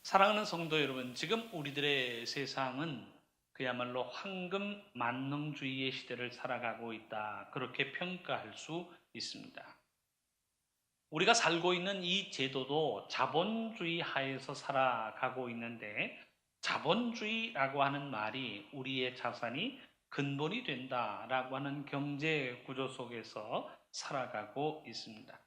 사랑하는 성도 여러분, 지금 우리들의 세상은 그야말로 황금 만능주의의 시대를 살아가고 있다. 그렇게 평가할 수 있습니다. 우리가 살고 있는 이 제도도 자본주의 하에서 살아가고 있는데, 자본주의라고 하는 말이 우리의 자산이 근본이 된다라고 하는 경제 구조 속에서 살아가고 있습니다.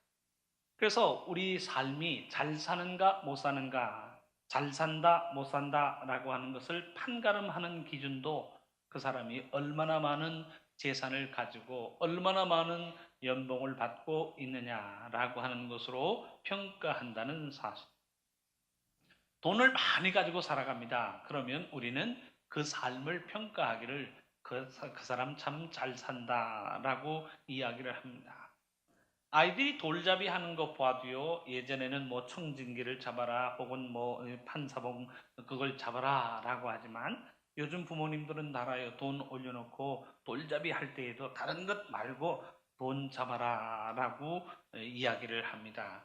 그래서 우리 삶이 잘 사는가 못 사는가, 잘 산다 못 산다라고 하는 것을 판가름하는 기준도 그 사람이 얼마나 많은 재산을 가지고 얼마나 많은 연봉을 받고 있느냐라고 하는 것으로 평가한다는 사실. 돈을 많이 가지고 살아갑니다. 그러면 우리는 그 삶을 평가하기를 그 사람 참 잘 산다라고 이야기를 합니다. 아이들이 돌잡이 하는 거 봐도요, 예전에는 뭐 청진기를 잡아라, 혹은 뭐 판사봉 그걸 잡아라 라고 하지만 요즘 부모님들은 알아요. 돈 올려놓고 돌잡이 할 때에도 다른 것 말고 돈 잡아라 라고 이야기를 합니다.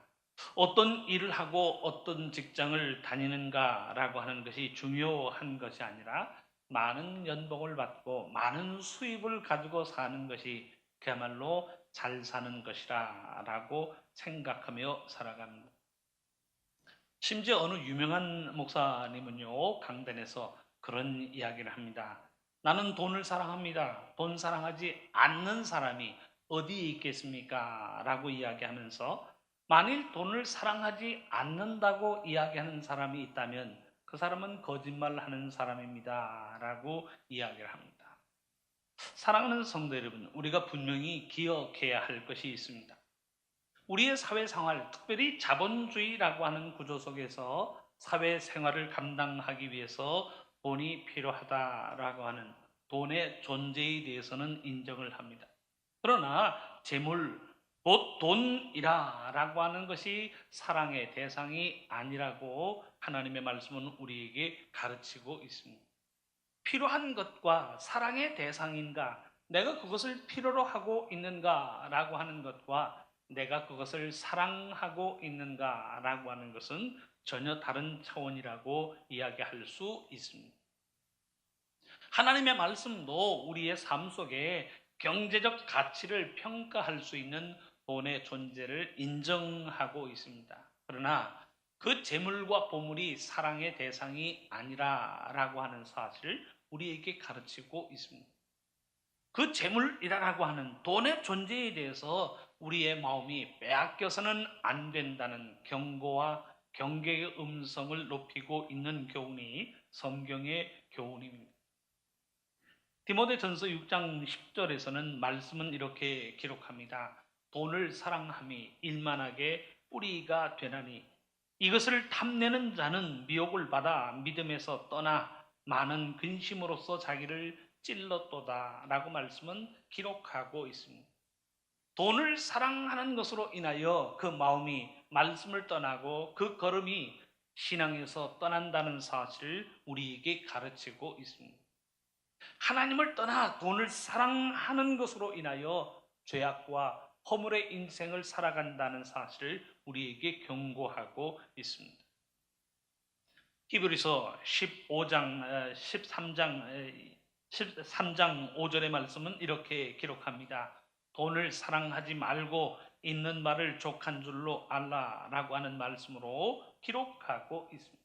어떤 일을 하고 어떤 직장을 다니는가 라고 하는 것이 중요한 것이 아니라 많은 연봉을 받고 많은 수입을 가지고 사는 것이 그야말로 잘 사는 것이라 라고 생각하며 살아갑니다. 심지어 어느 유명한 목사님은요, 강단에서 그런 이야기를 합니다. 나는 돈을 사랑합니다. 돈 사랑하지 않는 사람이 어디에 있겠습니까? 라고 이야기하면서 만일 돈을 사랑하지 않는다고 이야기하는 사람이 있다면 그 사람은 거짓말하는 사람입니다. 라고 이야기를 합니다. 사랑하는 성도 여러분, 우리가 분명히 기억해야 할 것이 있습니다. 우리의 사회생활, 특별히 자본주의라고 하는 구조 속에서 사회생활을 감당하기 위해서 돈이 필요하다라고 하는 돈의 존재에 대해서는 인정을 합니다. 그러나 재물, 곧 돈이라고 하는 것이 사랑의 대상이 아니라고 하나님의 말씀은 우리에게 가르치고 있습니다. 필요한 것과 사랑의 대상인가, 내가 그것을 필요로 하고 있는가라고 하는 것과 내가 그것을 사랑하고 있는가라고 하는 것은 전혀 다른 차원이라고 이야기할 수 있습니다. 하나님의 말씀도 우리의 삶 속에 경제적 가치를 평가할 수 있는 돈의 존재를 인정하고 있습니다. 그러나 그 재물과 보물이 사랑의 대상이 아니라라고 하는 사실을 우리에게 가르치고 있습니다. 그 재물이라고 하는 돈의 존재에 대해서 우리의 마음이 빼앗겨서는 안 된다는 경고와 경계의 음성을 높이고 있는 교훈이 성경의 교훈입니다. 디모데전서 6장 10절에서는 말씀은 이렇게 기록합니다. 돈을 사랑함이 일만하게 뿌리가 되나니 이것을 탐내는 자는 미혹을 받아 믿음에서 떠나 많은 근심으로써 자기를 찔렀도다 라고 말씀은 기록하고 있습니다. 돈을 사랑하는 것으로 인하여 그 마음이 말씀을 떠나고 그 걸음이 신앙에서 떠난다는 사실을 우리에게 가르치고 있습니다. 하나님을 떠나 돈을 사랑하는 것으로 인하여 죄악과 허물의 인생을 살아간다는 사실을 우리에게 경고하고 있습니다. 히브리서 13장 5절의 말씀은 이렇게 기록합니다. 돈을 사랑하지 말고 있는 말을 족한 줄로 알라라고 하는 말씀으로 기록하고 있습니다.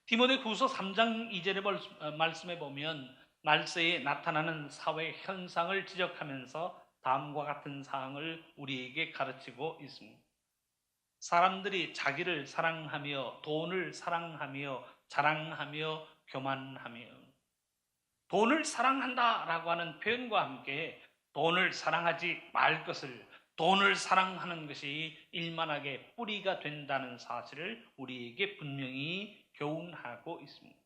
디모데후서 3장 2절의 말씀에 보면 말세에 나타나는 사회 현상을 지적하면서 다음과 같은 사항을 우리에게 가르치고 있습니다. 사람들이 자기를 사랑하며 돈을 사랑하며 자랑하며 교만하며, 돈을 사랑한다라고 하는 표현과 함께 돈을 사랑하지 말 것을, 돈을 사랑하는 것이 일만하게 뿌리가 된다는 사실을 우리에게 분명히 교훈하고 있습니다.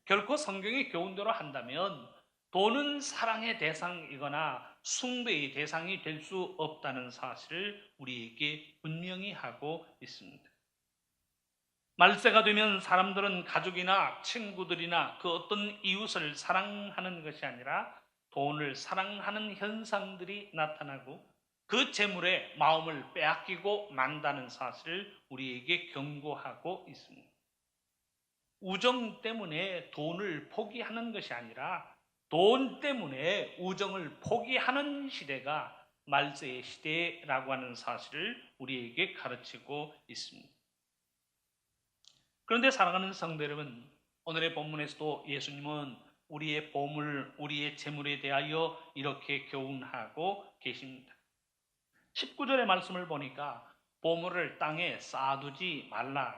결코 성경의 교훈대로 한다면 돈은 사랑의 대상이거나 숭배의 대상이 될 수 없다는 사실을 우리에게 분명히 하고 있습니다. 말세가 되면 사람들은 가족이나 친구들이나 그 어떤 이웃을 사랑하는 것이 아니라 돈을 사랑하는 현상들이 나타나고, 그 재물에 마음을 빼앗기고 만다는 사실을 우리에게 경고하고 있습니다. 우정 때문에 돈을 포기하는 것이 아니라 돈 때문에 우정을 포기하는 시대가 말세의 시대라고 하는 사실을 우리에게 가르치고 있습니다. 그런데 사랑하는 성도 여러분, 오늘의 본문에서도 예수님은 우리의 보물, 우리의 재물에 대하여 이렇게 교훈하고 계십니다. 19절의 말씀을 보니까 보물을 땅에 쌓아두지 말라.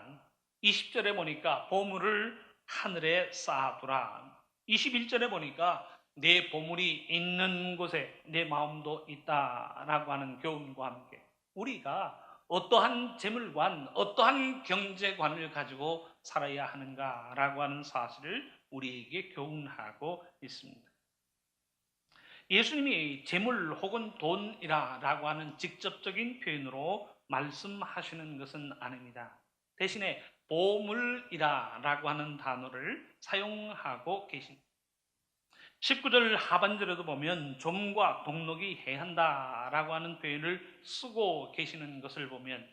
20절에 보니까 보물을 하늘에 쌓아두라. 21절에 보니까 내 보물이 있는 곳에 내 마음도 있다라고 하는 교훈과 함께 우리가 어떠한 재물관, 어떠한 경제관을 가지고 살아야 하는가라고 하는 사실을 우리에게 교훈하고 있습니다. 예수님이 재물 혹은 돈이라고 하는 직접적인 표현으로 말씀하시는 것은 아닙니다. 대신에 보물이라고 하는 단어를 사용하고 계십니다. 19절 하반절에도 보면 좀과 동록이 해한다라고 하는 표현을 쓰고 계시는 것을 보면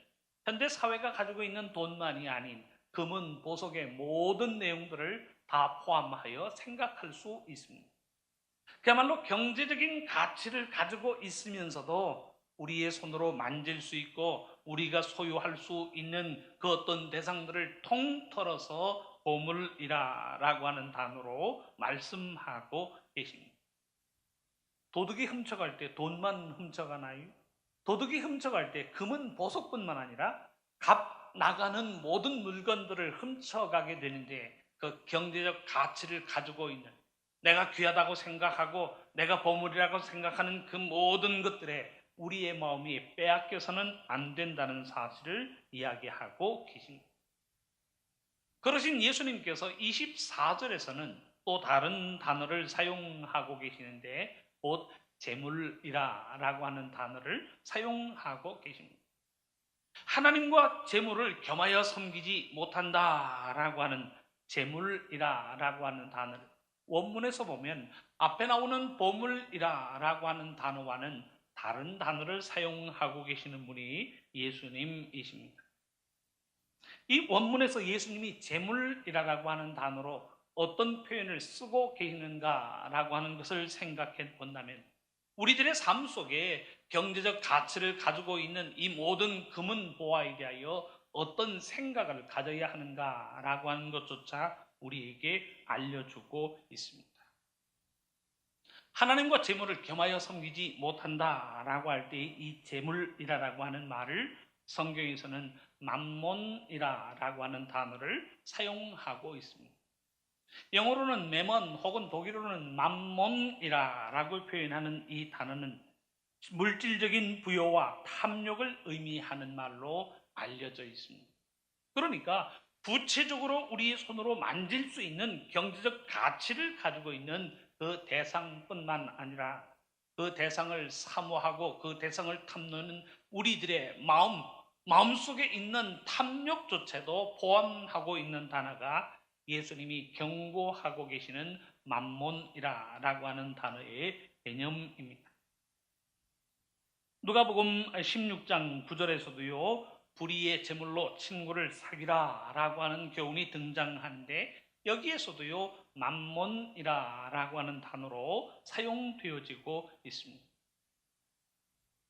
현대 사회가 가지고 있는 돈만이 아닌 금은 보석의 모든 내용들을 다 포함하여 생각할 수 있습니다. 그야말로 경제적인 가치를 가지고 있으면서도 우리의 손으로 만질 수 있고 우리가 소유할 수 있는 그 어떤 대상들을 통틀어서 보물이라고 하는 단어로 말씀하고 계십니다. 도둑이 훔쳐갈 때 돈만 훔쳐가나요? 도둑이 훔쳐갈 때 금은 보석뿐만 아니라 값 나가는 모든 물건들을 훔쳐가게 되는데 그 경제적 가치를 가지고 있는 내가 귀하다고 생각하고 내가 보물이라고 생각하는 그 모든 것들에 우리의 마음이 빼앗겨서는 안 된다는 사실을 이야기하고 계십니다. 그러신 예수님께서 24절에서는 또 다른 단어를 사용하고 계시는데 곧 재물이라고 하는 단어를 사용하고 계십니다. 하나님과 재물을 겸하여 섬기지 못한다라고 하는 재물이라고 하는 단어를 원문에서 보면 앞에 나오는 보물이라고 하는 단어와는 다른 단어를 사용하고 계시는 분이 예수님이십니다. 이 원문에서 예수님이 재물이라고 하는 단어로 어떤 표현을 쓰고 계시는가라고 하는 것을 생각해 본다면 우리들의 삶 속에 경제적 가치를 가지고 있는 이 모든 금은 보화에 대하여 어떤 생각을 가져야 하는가라고 하는 것조차 우리에게 알려주고 있습니다. 하나님과 재물을 겸하여 섬기지 못한다라고 할 때 이 재물이라고 하는 말을 성경에서는 맘몬이라고 하는 단어를 사용하고 있습니다. 영어로는 매먼 혹은 독일어로는 맘몬이라고 표현하는 이 단어는 물질적인 부여와 탐욕을 의미하는 말로 알려져 있습니다. 그러니까 구체적으로 우리의 손으로 만질 수 있는 경제적 가치를 가지고 있는 그 대상뿐만 아니라 그 대상을 사모하고 그 대상을 탐내는 우리들의 마음속에 있는 탐욕조차도 포함하고 있는 단어가 예수님이 경고하고 계시는 맘몬이라고 하는 단어의 개념입니다. 누가복음 16장 9절에서도요. 불의의 제물로 친구를 사귀라라고 하는 교훈이 등장하는데 여기에서도요. 맘몬이라고 하는 단어로 사용되어지고 있습니다.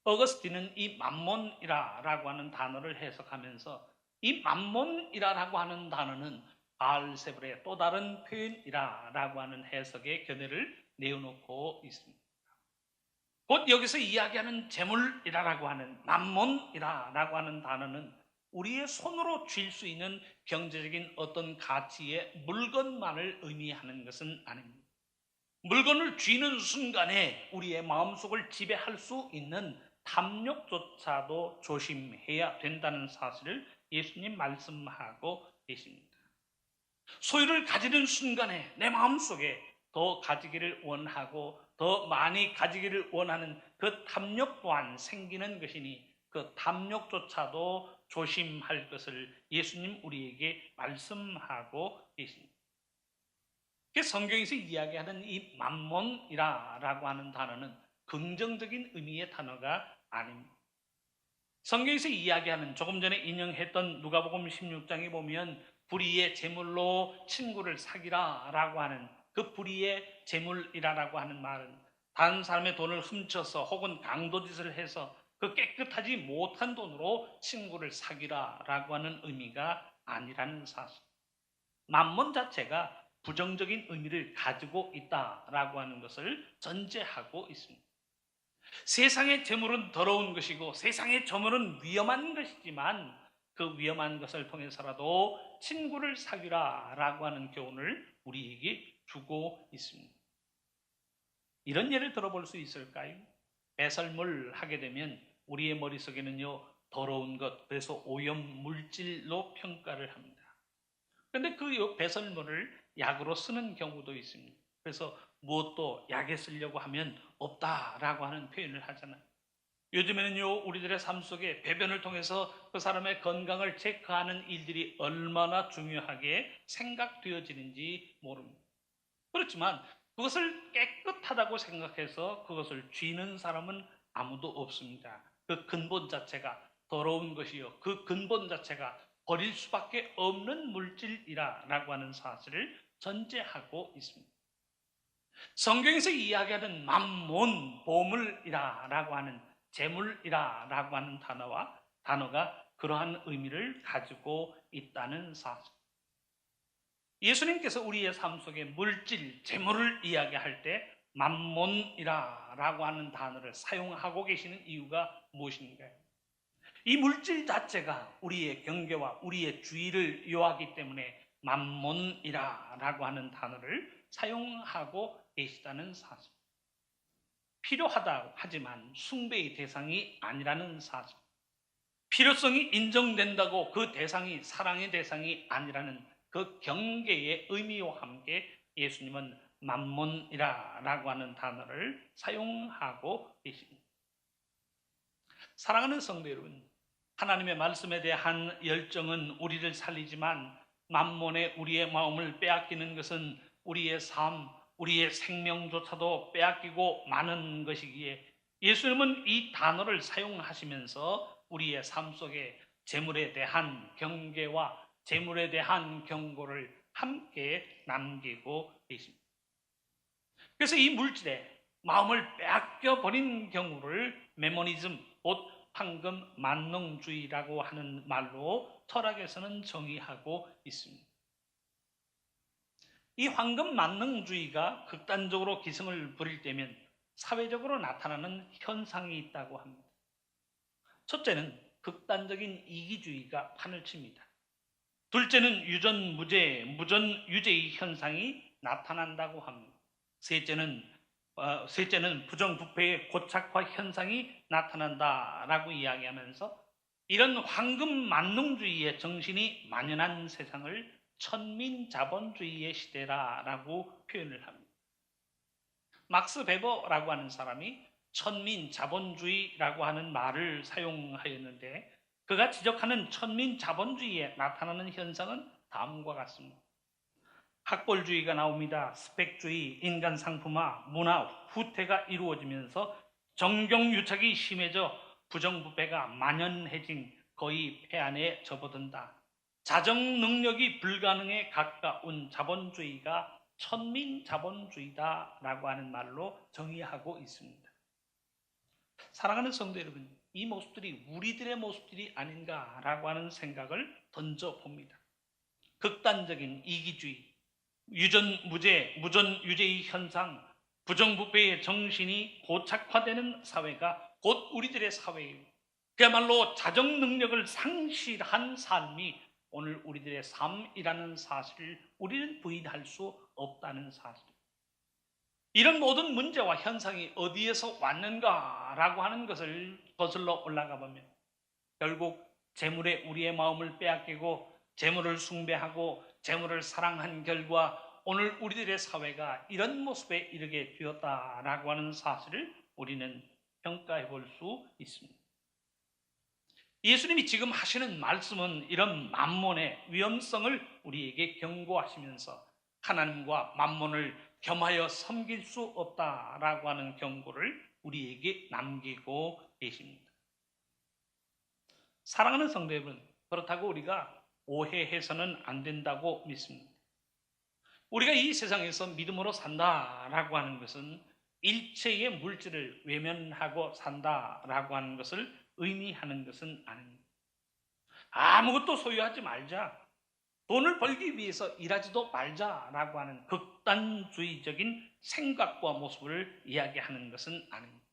어거스틴은 이 맘몬이라고 하는 단어를 해석하면서 이 맘몬이라고 하는 단어는 바알세불의 또 다른 표현이라고 하는 해석의 견해를 내어놓고 있습니다. 곧 여기서 이야기하는 재물이라고 하는 맘몬이라고 하는 단어는 우리의 손으로 쥘 수 있는 경제적인 어떤 가치의 물건만을 의미하는 것은 아닙니다. 물건을 쥐는 순간에 우리의 마음속을 지배할 수 있는 탐욕조차도 조심해야 된다는 사실을 예수님 말씀하고 계십니다. 소유를 가지는 순간에 내 마음속에 더 가지기를 원하고 더 많이 가지기를 원하는 그 탐욕 또한 생기는 것이니 그 탐욕조차도 조심할 것을 예수님 우리에게 말씀하고 계십니다. 성경에서 이야기하는 이 맘몬이라고 하는 단어는 긍정적인 의미의 단어가 아닙니다. 성경에서 이야기하는 조금 전에 인용했던 누가복음 16장에 보면 불의의 제물로 친구를 사귀라라고 하는 그 불의의 제물이라고 하는 말은 다른 사람의 돈을 훔쳐서 혹은 강도짓을 해서 그 깨끗하지 못한 돈으로 친구를 사귀라라고 하는 의미가 아니라는 사실. 만몬 자체가 부정적인 의미를 가지고 있다라고 하는 것을 전제하고 있습니다. 세상의 재물은 더러운 것이고 세상의 재물은 위험한 것이지만 그 위험한 것을 통해서라도 친구를 사귀라라고 하는 교훈을 우리에게 주고 있습니다. 이런 예를 들어볼 수 있을까요? 배설물 하게 되면 우리의 머릿속에는요 더러운 것, 그래서 오염 물질로 평가를 합니다. 그런데 그 배설물을 약으로 쓰는 경우도 있습니다. 그래서 무엇도 약에 쓰려고 하면 없다라고 하는 표현을 하잖아요. 요즘에는요 우리들의 삶 속에 배변을 통해서 그 사람의 건강을 체크하는 일들이 얼마나 중요하게 생각되어지는지 모릅니다. 그렇지만 그것을 깨끗하다고 생각해서 그것을 쥐는 사람은 아무도 없습니다. 그 근본 자체가 더러운 것이요 그 근본 자체가 버릴 수밖에 없는 물질이라고 하는 사실을 전제하고 있습니다. 성경에서 이야기하는 만몬, 보물이라고 하는 재물이라고 하는 단어가 그러한 의미를 가지고 있다는 사실. 예수님께서 우리의 삶 속에 물질, 재물을 이야기할 때 만몬이라고 하는 단어를 사용하고 계시는 이유가 무엇인가요? 이 물질 자체가 우리의 경계와 우리의 주의를 요하기 때문에 만몬이라고 하는 단어를 사용하고 계시다는 사실. 필요하다 하지만 숭배의 대상이 아니라는 사실. 필요성이 인정된다고 그 대상이 사랑의 대상이 아니라는 그 경계의 의미와 함께 예수님은 만몬이라고 하는 단어를 사용하고 계십니다. 사랑하는 성도 여러분, 하나님의 말씀에 대한 열정은 우리를 살리지만 만몬에 우리의 마음을 빼앗기는 것은 우리의 삶, 우리의 생명조차도 빼앗기고 마는 것이기에 예수님은 이 단어를 사용하시면서 우리의 삶 속에 재물에 대한 경계와 재물에 대한 경고를 함께 남기고 계십니다. 그래서 이 물질에 마음을 빼앗겨 버린 경우를 메모니즘, 곧 황금 만능주의라고 하는 말로 철학에서는 정의하고 있습니다. 이 황금 만능주의가 극단적으로 기승을 부릴 때면 사회적으로 나타나는 현상이 있다고 합니다. 첫째는 극단적인 이기주의가 판을 칩니다. 둘째는 유전무죄, 무전유죄의 현상이 나타난다고 합니다. 셋째는 부정부패의 고착화 현상이 나타난다라고 이야기하면서 이런 황금 만능주의의 정신이 만연한 세상을 천민자본주의의 시대라고 표현을 합니다. 막스 베버라고 하는 사람이 천민자본주의라고 하는 말을 사용하였는데 그가 지적하는 천민자본주의에 나타나는 현상은 다음과 같습니다. 학벌주의가 나옵니다. 스펙주의, 인간 상품화, 문화 후퇴가 이루어지면서 정경유착이 심해져 부정부패가 만연해진 거의 폐안에 접어든다. 자정 능력이 불가능에 가까운 자본주의가 천민자본주의다라고 하는 말로 정의하고 있습니다. 사랑하는 성도 여러분, 이 모습들이 우리들의 모습들이 아닌가라고 하는 생각을 던져봅니다. 극단적인 이기주의, 유전무죄, 무전유죄의 현상, 부정부패의 정신이 고착화되는 사회가 곧 우리들의 사회예요. 그야말로 자정 능력을 상실한 삶이 오늘 우리들의 삶이라는 사실을 우리는 부인할 수 없다는 사실. 이런 모든 문제와 현상이 어디에서 왔는가라고 하는 것을 거슬러 올라가 보면 결국 재물에 우리의 마음을 빼앗기고 재물을 숭배하고 재물을 사랑한 결과 오늘 우리들의 사회가 이런 모습에 이르게 되었다라고 하는 사실을 우리는 평가해 볼 수 있습니다. 예수님이 지금 하시는 말씀은 이런 만몬의 위험성을 우리에게 경고하시면서 하나님과 만몬을 겸하여 섬길 수 없다라고 하는 경고를 우리에게 남기고 계십니다. 사랑하는 성도 여러분, 그렇다고 우리가 오해해서는 안 된다고 믿습니다. 우리가 이 세상에서 믿음으로 산다라고 하는 것은 일체의 물질을 외면하고 산다라고 하는 것을 의미하는 것은 아닙니다. 아무것도 소유하지 말자, 돈을 벌기 위해서 일하지도 말자라고 하는 극단주의적인 생각과 모습을 이야기하는 것은 아닙니다.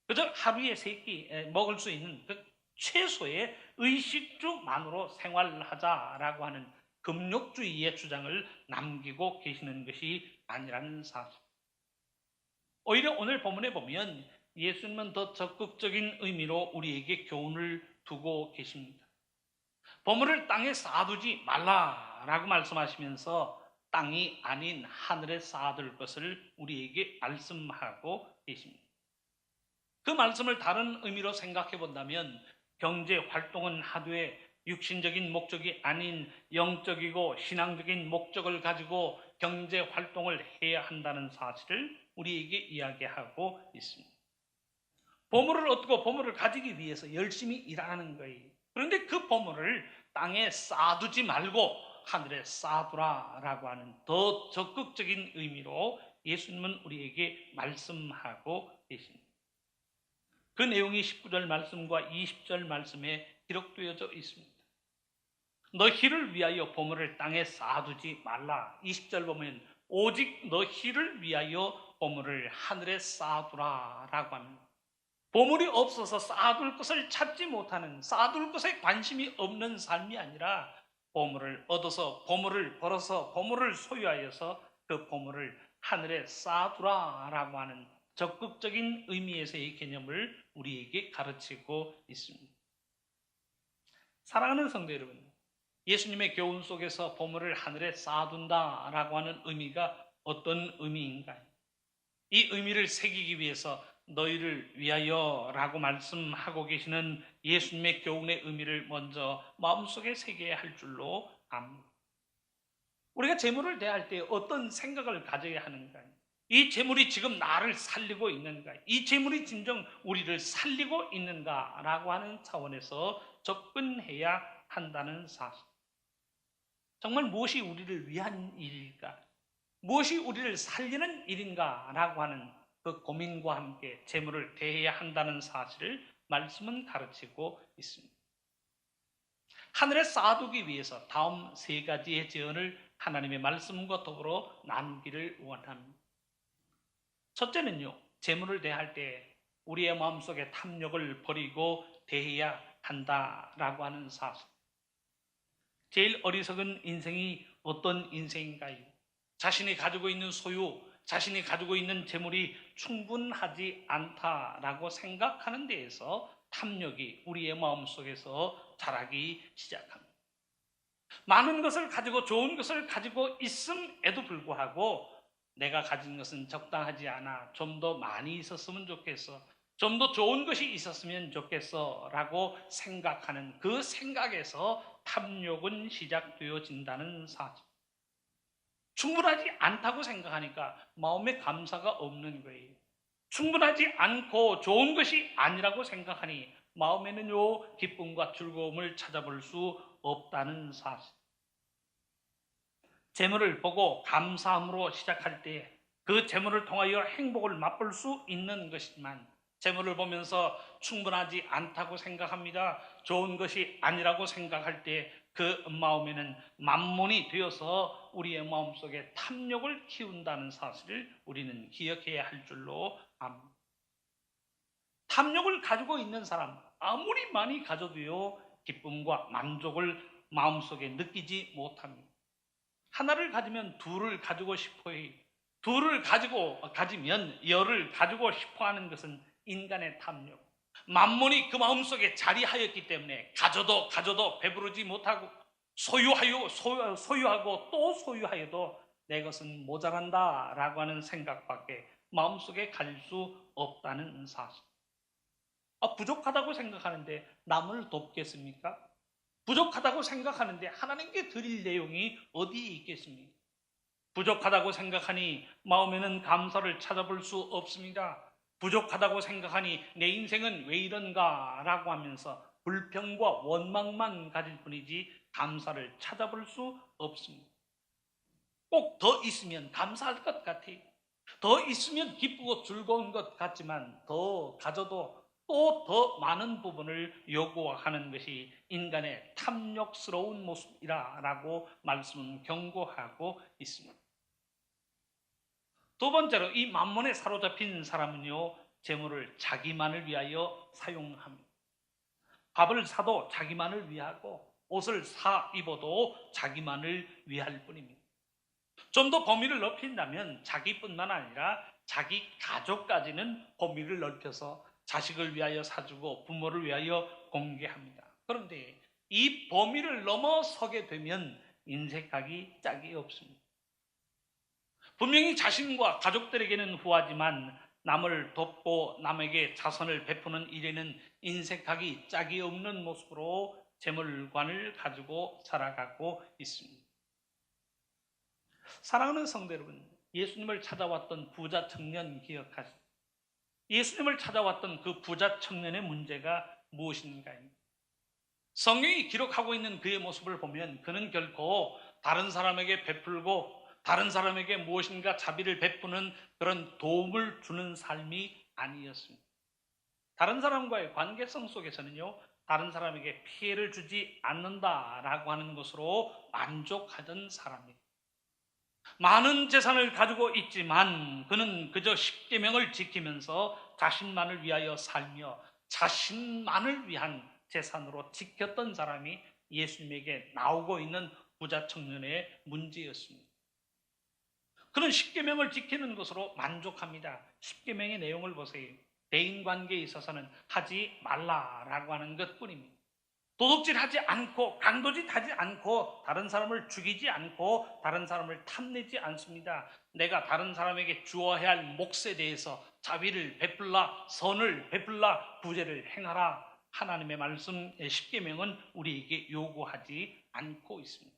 그저 하루에 3끼 먹을 수 있는 그 최소의 의식주만으로 생활하자라고 하는 금욕주의의 주장을 남기고 계시는 것이 아니라는 사실. 오히려 오늘 본문에 보면 예수님은 더 적극적인 의미로 우리에게 교훈을 두고 계십니다. 보물을 땅에 쌓아두지 말라라고 말씀하시면서 땅이 아닌 하늘에 쌓아둘 것을 우리에게 말씀하고 계십니다. 그 말씀을 다른 의미로 생각해 본다면 경제 활동은 하되 육신적인 목적이 아닌 영적이고 신앙적인 목적을 가지고 경제 활동을 해야 한다는 사실을 우리에게 이야기하고 있습니다. 보물을 얻고 보물을 가지기 위해서 열심히 일하는 거예요. 그런데 그 보물을 땅에 쌓아두지 말고 하늘에 쌓아두라라고 하는 더 적극적인 의미로 예수님은 우리에게 말씀하고 계십니다. 그 내용이 19절 말씀과 20절 말씀에 기록되어져 있습니다. 너희를 위하여 보물을 땅에 쌓아두지 말라. 20절 보면 오직 너희를 위하여 보물을 하늘에 쌓아두라라고 합니다. 보물이 없어서 쌓아둘 것을 찾지 못하는, 쌓아둘 것에 관심이 없는 삶이 아니라 보물을 얻어서, 보물을 벌어서, 보물을 소유하여서 그 보물을 하늘에 쌓아두라라고 하는 적극적인 의미에서의 개념을 우리에게 가르치고 있습니다. 사랑하는 성도 여러분, 예수님의 교훈 속에서 보물을 하늘에 쌓아둔다라고 하는 의미가 어떤 의미인가요? 이 의미를 새기기 위해서 너희를 위하여 라고 말씀하고 계시는 예수님의 교훈의 의미를 먼저 마음속에 새겨야 할 줄로 압니다. 우리가 재물을 대할 때 어떤 생각을 가져야 하는가요? 이 재물이 지금 나를 살리고 있는가? 이 재물이 진정 우리를 살리고 있는가라고 하는 차원에서 접근해야 한다는 사실. 정말 무엇이 우리를 위한 일일까? 무엇이 우리를 살리는 일인가라고 하는 그 고민과 함께 재물을 대해야 한다는 사실을 말씀은 가르치고 있습니다. 하늘에 쌓아두기 위해서 다음 3가지의 제언을 하나님의 말씀과 더불어 나누기를 원합니다. 첫째는요, 재물을 대할 때 우리의 마음속에 탐욕을 버리고 대해야 한다라고 하는 사실. 제일 어리석은 인생이 어떤 인생인가요? 자신이 가지고 있는 소유, 자신이 가지고 있는 재물이 충분하지 않다라고 생각하는 데에서 탐욕이 우리의 마음속에서 자라기 시작합니다. 많은 것을 가지고 좋은 것을 가지고 있음에도 불구하고 내가 가진 것은 적당하지 않아, 좀 더 많이 있었으면 좋겠어, 좀 더 좋은 것이 있었으면 좋겠어 라고 생각하는 그 생각에서 탐욕은 시작되어진다는 사실. 충분하지 않다고 생각하니까 마음에 감사가 없는 거예요. 충분하지 않고 좋은 것이 아니라고 생각하니 마음에는요, 기쁨과 즐거움을 찾아볼 수 없다는 사실. 재물을 보고 감사함으로 시작할 때 그 재물을 통하여 행복을 맛볼 수 있는 것이지만, 재물을 보면서 충분하지 않다고 생각합니다, 좋은 것이 아니라고 생각할 때 그 마음에는 만몬이 되어서 우리의 마음속에 탐욕을 키운다는 사실을 우리는 기억해야 할 줄로 압니다. 탐욕을 가지고 있는 사람, 아무리 많이 가져도요, 기쁨과 만족을 마음속에 느끼지 못합니다. 하나를 가지면 둘을 가지고 싶어해. 둘을 가지면 열을 가지고 싶어하는 것은 인간의 탐욕. 만몬이 그 마음속에 자리하였기 때문에 가져도 배부르지 못하고, 소유하고 또 소유하여도 내 것은 모자란다라고 하는 생각밖에 마음속에 가질 수 없다는 사실. 부족하다고 생각하는데 남을 돕겠습니까? 부족하다고 생각하는데 하나님께 드릴 내용이 어디 있겠습니까? 부족하다고 생각하니 마음에는 감사를 찾아볼 수 없습니다. 부족하다고 생각하니 내 인생은 왜 이런가 라고 하면서 불평과 원망만 가질 뿐이지 감사를 찾아볼 수 없습니다. 꼭 더 있으면 감사할 것 같아요. 더 있으면 기쁘고 즐거운 것 같지만 더 가져도 또 더 많은 부분을 요구하는 것이 인간의 탐욕스러운 모습이라고 말씀은 경고하고 있습니다. 두 번째로 이 만몬에 사로잡힌 사람은요, 재물을 자기만을 위하여 사용합니다. 밥을 사도 자기만을 위하고 옷을 사 입어도 자기만을 위할 뿐입니다. 좀 더 범위를 넓힌다면 자기뿐만 아니라 자기 가족까지는 범위를 넓혀서 자식을 위하여 사주고 부모를 위하여 공개합니다. 그런데 이 범위를 넘어서게 되면 인색하기 짝이 없습니다. 분명히 자신과 가족들에게는 후하지만 남을 돕고 남에게 자선을 베푸는 일에는 인색하기 짝이 없는 모습으로 재물관을 가지고 살아가고 있습니다. 사랑하는 성도 여러분, 예수님을 찾아왔던 부자 청년 기억하십시오. 예수님을 찾아왔던 그 부자 청년의 문제가 무엇인가요? 성경이 기록하고 있는 그의 모습을 보면 그는 결코 다른 사람에게 베풀고 다른 사람에게 무엇인가 자비를 베푸는 그런 도움을 주는 삶이 아니었습니다. 다른 사람과의 관계성 속에서는요, 다른 사람에게 피해를 주지 않는다라고 하는 것으로 만족하던 사람입니다. 많은 재산을 가지고 있지만 그는 그저 십계명을 지키면서 자신만을 위하여 살며 자신만을 위한 재산으로 지켰던 사람이 예수님에게 나오고 있는 부자 청년의 문제였습니다. 그는 십계명을 지키는 것으로 만족합니다. 십계명의 내용을 보세요. 대인관계에 있어서는 하지 말라라고 하는 것뿐입니다. 도둑질하지 않고 강도짓하지 않고 다른 사람을 죽이지 않고 다른 사람을 탐내지 않습니다. 내가 다른 사람에게 주어야 할 몫에 대해서 자비를 베풀라, 선을 베풀라, 구제를 행하라. 하나님의 말씀 십계명은 우리에게 요구하지 않고 있습니다.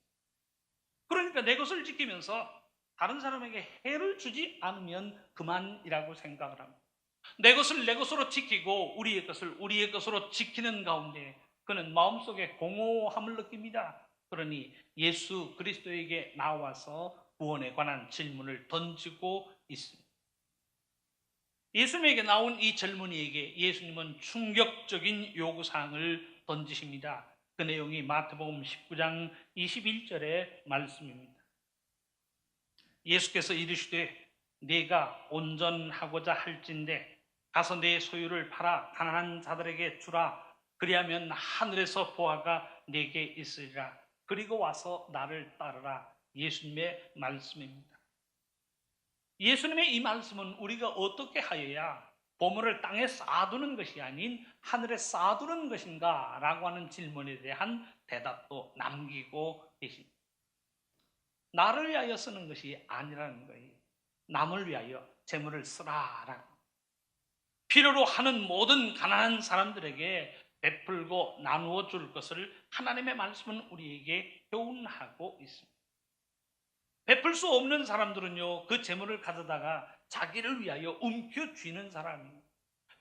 그러니까 내 것을 지키면서 다른 사람에게 해를 주지 않으면 그만이라고 생각을 합니다. 내 것을 내 것으로 지키고 우리의 것을 우리의 것으로 지키는 가운데 그는 마음속에 공허함을 느낍니다. 그러니 예수 그리스도에게 나와서 구원에 관한 질문을 던지고 있습니다. 예수님에게 나온 이 젊은이에게 예수님은 충격적인 요구사항을 던지십니다. 그 내용이 마태복음 19장 21절의 말씀입니다. 예수께서 이르시되 네가 온전하고자 할진대 가서 네 소유를 팔아 가난한 자들에게 주라. 그리하면 하늘에서 보화가 네게 있으리라. 그리고 와서 나를 따르라. 예수님의 말씀입니다. 예수님의 이 말씀은 우리가 어떻게 하여야 보물을 땅에 쌓아두는 것이 아닌 하늘에 쌓아두는 것인가? 라고 하는 질문에 대한 대답도 남기고 계십니다. 나를 위하여 쓰는 것이 아니라는 거예요. 남을 위하여 재물을 쓰라라고. 필요로 하는 모든 가난한 사람들에게 베풀고 나누어 줄 것을 하나님의 말씀은 우리에게 교훈하고 있습니다. 베풀 수 없는 사람들은요, 그 재물을 가져다가 자기를 위하여 움켜쥐는 사람입니다.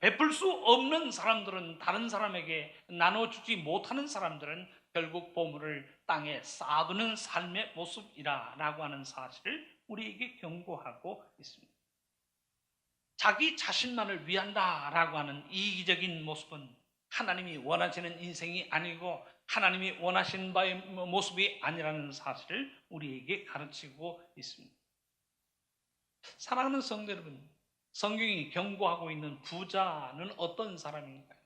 베풀 수 없는 사람들은 다른 사람에게 나눠주지 못하는 사람들은 결국 보물을 땅에 쌓아두는 삶의 모습이라고 하는 사실을 우리에게 경고하고 있습니다. 자기 자신만을 위한다라고 하는 이기적인 모습은 하나님이 원하시는 인생이 아니고 하나님이 원하시는 바의 모습이 아니라는 사실을 우리에게 가르치고 있습니다. 사랑하는 성도 여러분, 성경이 경고하고 있는 부자는 어떤 사람인가요?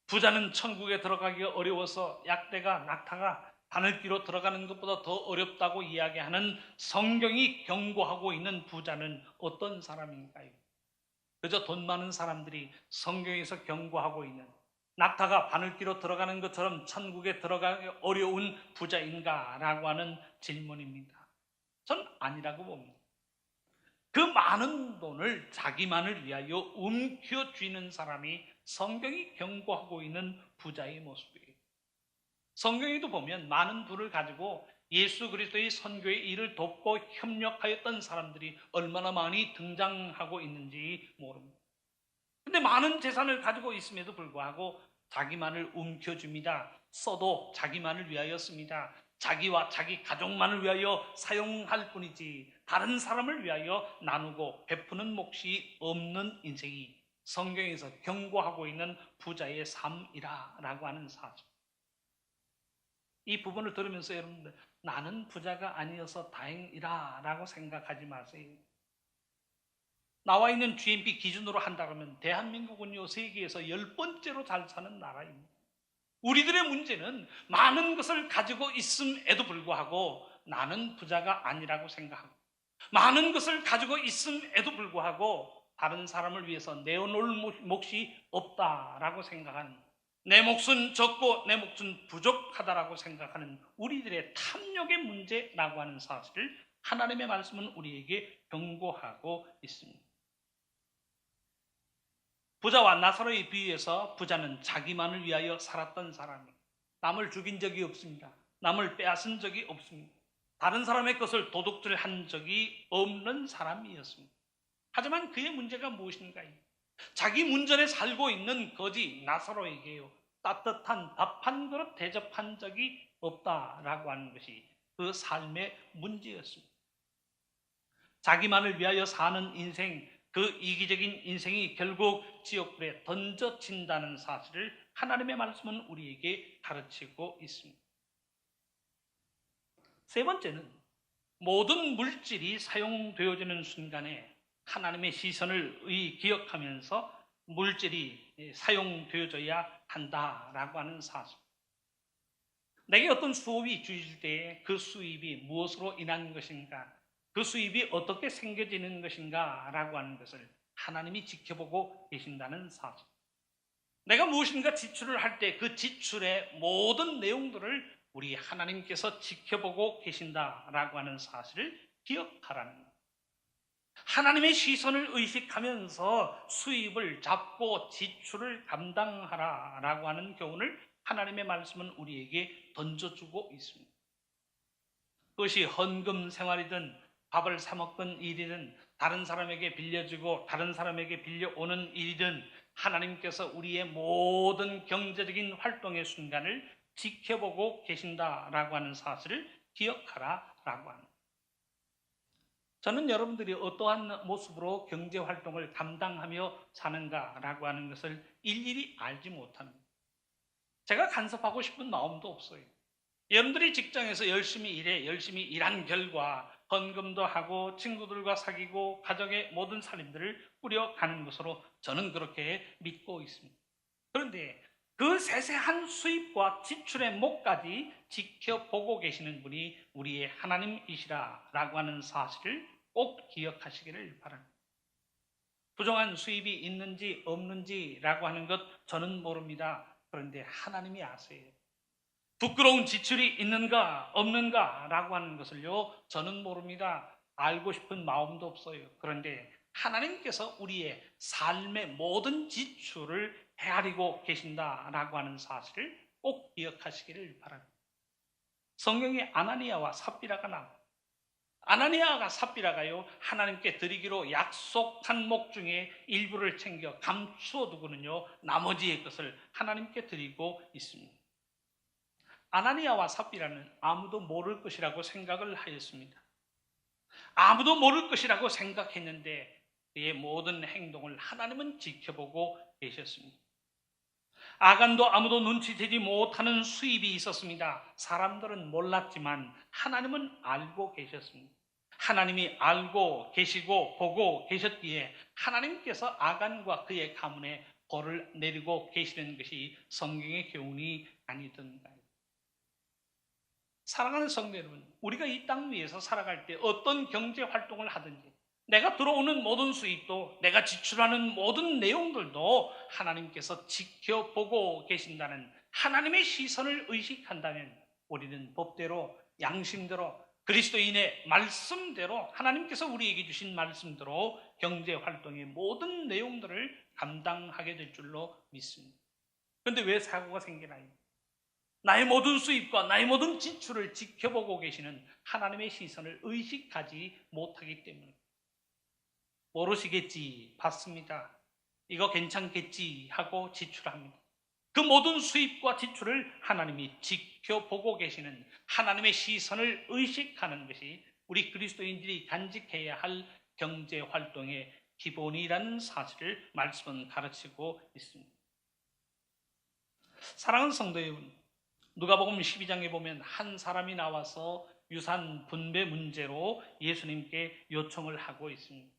부자는 천국에 들어가기가 어려워서 약대가 낙타가 바늘귀로 들어가는 것보다 더 어렵다고 이야기하는 성경이 경고하고 있는 부자는 어떤 사람인가요? 그저 돈 많은 사람들이 성경에서 경고하고 있는 낙타가 바늘귀로 들어가는 것처럼 천국에 들어가기 어려운 부자인가라고 하는 질문입니다. 전 아니라고 봅니다. 그 많은 돈을 자기만을 위하여 움켜쥐는 사람이 성경이 경고하고 있는 부자의 모습이에요. 성경에도 보면 많은 부를 가지고 예수 그리스도의 선교의 일을 돕고 협력하였던 사람들이 얼마나 많이 등장하고 있는지 모릅니다. 근데 많은 재산을 가지고 있음에도 불구하고 자기만을 움켜줍니다. 써도 자기만을 위하여 씁니다. 자기와 자기 가족만을 위하여 사용할 뿐이지 다른 사람을 위하여 나누고 베푸는 몫이 없는 인생이 성경에서 경고하고 있는 부자의 삶이라고 하는 사실. 이 부분을 들으면서 여러분들 나는 부자가 아니어서 다행이라 라고 생각하지 마세요. 나와 있는 GNP 기준으로 한다면 대한민국은요 세계에서 10번째로 잘 사는 나라입니다. 우리들의 문제는 많은 것을 가지고 있음에도 불구하고 나는 부자가 아니라고 생각하고 많은 것을 가지고 있음에도 불구하고 다른 사람을 위해서 내어놓을 몫이 없다라고 생각하는 내 몫은 적고 내 몫은 부족하다라고 생각하는 우리들의 탐욕의 문제라고 하는 사실을 하나님의 말씀은 우리에게 경고하고 있습니다. 부자와 나사로의 비유에서 부자는 자기만을 위하여 살았던 사람이에요. 남을 죽인 적이 없습니다. 남을 빼앗은 적이 없습니다. 다른 사람의 것을 도둑질한 적이 없는 사람이었습니다. 하지만 그의 문제가 무엇인가? 자기 문전에 살고 있는 거지 나사로에게요 따뜻한 밥 한 그릇 대접한 적이 없다라고 하는 것이 그 삶의 문제였습니다. 자기만을 위하여 사는 인생, 그 이기적인 인생이 결국 지옥불에 던져진다는 사실을 하나님의 말씀은 우리에게 가르치고 있습니다. 세 번째는 모든 물질이 사용되어지는 순간에 하나님의 시선을 기억하면서 물질이 사용되어져야 한다라고 하는 사실. 내게 어떤 수입이 주어질 때 그 수입이 무엇으로 인한 것인가, 그 수입이 어떻게 생겨지는 것인가 라고 하는 것을 하나님이 지켜보고 계신다는 사실. 내가 무엇인가 지출을 할 때 그 지출의 모든 내용들을 우리 하나님께서 지켜보고 계신다라고 하는 사실을 기억하라는 것. 하나님의 시선을 의식하면서 수입을 잡고 지출을 감당하라라고 하는 교훈을 하나님의 말씀은 우리에게 던져주고 있습니다. 그것이 헌금 생활이든 밥을 사 먹던 일이든 다른 사람에게 빌려주고 다른 사람에게 빌려오는 일이든 하나님께서 우리의 모든 경제적인 활동의 순간을 지켜보고 계신다라고 하는 사실을 기억하라라고 합니다. 저는 여러분들이 어떠한 모습으로 경제활동을 감당하며 사는가라고 하는 것을 일일이 알지 못합니다. 제가 간섭하고 싶은 마음도 없어요. 여러분들이 직장에서 열심히 일한 결과 헌금도 하고 친구들과 사귀고 가정의 모든 살림들을 꾸려가는 것으로 저는 그렇게 믿고 있습니다. 그런데 그 세세한 수입과 지출의 목까지 지켜보고 계시는 분이 우리의 하나님이시라라고 하는 사실을 꼭 기억하시기를 바랍니다. 부정한 수입이 있는지 없는지라고 하는 것 저는 모릅니다. 그런데 하나님이 아세요. 부끄러운 지출이 있는가 없는가라고 하는 것을요 저는 모릅니다. 알고 싶은 마음도 없어요. 그런데 하나님께서 우리의 삶의 모든 지출을 헤아리고 계신다라고 하는 사실을 꼭 기억하시기를 바랍니다. 성경에 아나니아와 삽비라가 나옵니다. 아나니아가 삽비라가요 하나님께 드리기로 약속한 목 중에 일부를 챙겨 감추어 두고는요 나머지의 것을 하나님께 드리고 있습니다. 아나니아와 삽비라는 아무도 모를 것이라고 생각을 하였습니다. 아무도 모를 것이라고 생각했는데 그의 모든 행동을 하나님은 지켜보고 계셨습니다. 아간도 아무도 눈치채지 못하는 수입이 있었습니다. 사람들은 몰랐지만 하나님은 알고 계셨습니다. 하나님이 알고 계시고 보고 계셨기에 하나님께서 아간과 그의 가문에 벌을 내리고 계시는 것이 성경의 교훈이 아니던가요? 사랑하는 성도 여러분, 우리가 이 땅 위에서 살아갈 때 어떤 경제 활동을 하든지 내가 들어오는 모든 수입도 내가 지출하는 모든 내용들도 하나님께서 지켜보고 계신다는 하나님의 시선을 의식한다면 우리는 법대로 양심대로 그리스도인의 말씀대로 하나님께서 우리에게 주신 말씀대로 경제 활동의 모든 내용들을 감당하게 될 줄로 믿습니다. 그런데 왜 사고가 생기나요? 나의 모든 수입과 나의 모든 지출을 지켜보고 계시는 하나님의 시선을 의식하지 못하기 때문에 모르시겠지, 받습니다. 이거 괜찮겠지 하고 지출합니다. 그 모든 수입과 지출을 하나님이 지켜보고 계시는 하나님의 시선을 의식하는 것이 우리 그리스도인들이 간직해야 할 경제 활동의 기본이라는 사실을 말씀은 가르치고 있습니다. 사랑하는 성도 여러분, 누가복음 12장에 보면 한 사람이 나와서 유산 분배 문제로 예수님께 요청을 하고 있습니다.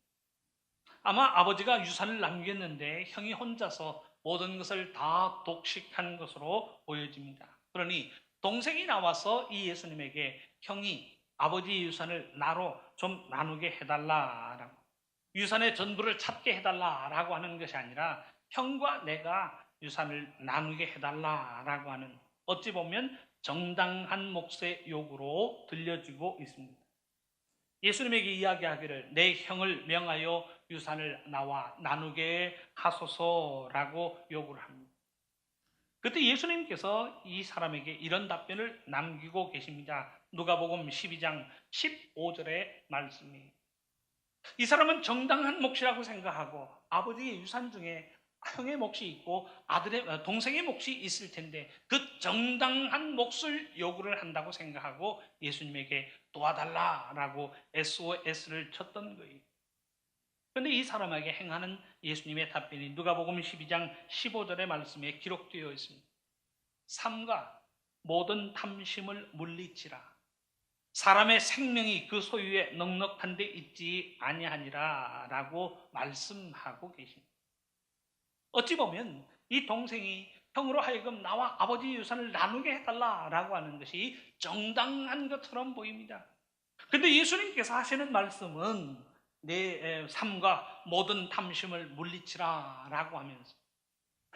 아마 아버지가 유산을 남겼는데 형이 혼자서 모든 것을 다 독식한 것으로 보여집니다. 그러니 동생이 나와서 이 예수님에게 형이 아버지의 유산을 나로 좀 나누게 해달라라고, 유산의 전부를 찾게 해달라라고 하는 것이 아니라 형과 내가 유산을 나누게 해달라라고 하는, 어찌 보면 정당한 몫의 요구로 들려지고 있습니다. 예수님에게 이야기하기를 내 형을 명하여 유산을 나와 나누게 하소서라고 요구를 합니다. 그때 예수님께서 이 사람에게 이런 답변을 남기고 계십니다. 누가복음 12장 15절의 말씀이, 이 사람은 정당한 몫이라고 생각하고 아버지의 유산 중에 형의 몫이 있고 동생의 몫이 있을 텐데 그 정당한 몫을 요구를 한다고 생각하고 예수님에게 도와달라라고 SOS를 쳤던 거예요. 그런데 이 사람에게 행하는 예수님의 답변이 누가복음 12장 15절의 말씀에 기록되어 있습니다. 삼가 모든 탐심을 물리치라. 사람의 생명이 그 소유에 넉넉한 데 있지 아니하니라 라고 말씀하고 계십니다. 어찌 보면 이 동생이 형으로 하여금 나와 아버지 유산을 나누게 해달라라고 하는 것이 정당한 것처럼 보입니다. 그런데 예수님께서 하시는 말씀은 내 삶과 모든 탐심을 물리치라 라고 하면서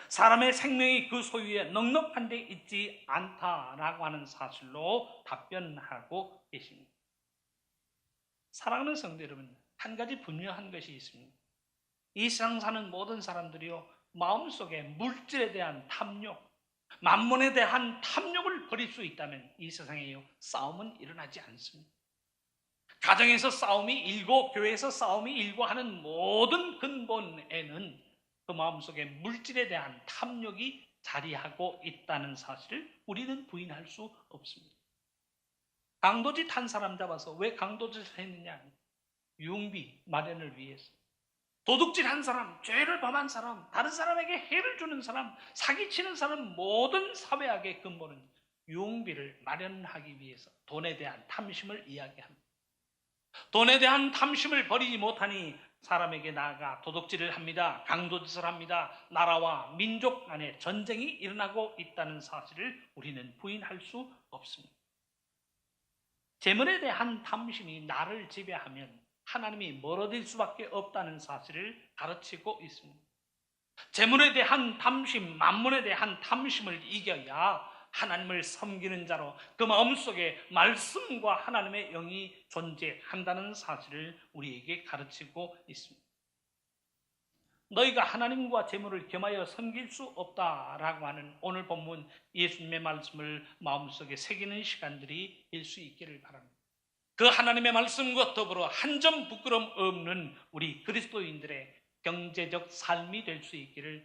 사람의 생명이 그 소유에 넉넉한 데 있지 않다라고 하는 사실로 답변하고 계십니다. 사랑하는 성도 여러분, 한 가지 분명한 것이 있습니다. 이 세상 사는 모든 사람들이요, 마음속에 물질에 대한 탐욕, 만몬에 대한 탐욕을 버릴 수 있다면 이 세상에요, 싸움은 일어나지 않습니다. 가정에서 싸움이 일고 교회에서 싸움이 일고 하는 모든 근본에는 그 마음속에 물질에 대한 탐욕이 자리하고 있다는 사실을 우리는 부인할 수 없습니다. 강도짓 한 사람 잡아서 왜 강도짓을 했느냐? 유흥비 마련을 위해서. 도둑질 한 사람, 죄를 범한 사람, 다른 사람에게 해를 주는 사람, 사기치는 사람, 모든 사회학의 근본은 유흥비를 마련하기 위해서 돈에 대한 탐심을 이야기합니다. 돈에 대한 탐심을 버리지 못하니 사람에게 나아가 도둑질을 합니다. 강도짓을 합니다. 나라와 민족 간에 전쟁이 일어나고 있다는 사실을 우리는 부인할 수 없습니다. 재물에 대한 탐심이 나를 지배하면 하나님이 멀어질 수밖에 없다는 사실을 가르치고 있습니다. 재물에 대한 탐심, 만문에 대한 탐심을 이겨야 하나님을 섬기는 자로 그 마음속에 말씀과 하나님의 영이 존재한다는 사실을 우리에게 가르치고 있습니다. 너희가 하나님과 재물을 겸하여 섬길 수 없다라고 하는 오늘 본문 예수님의 말씀을 마음속에 새기는 시간들이 될 수 있기를 바랍니다. 그 하나님의 말씀과 더불어 한 점 부끄럼 없는 우리 그리스도인들의 경제적 삶이 될 수 있기를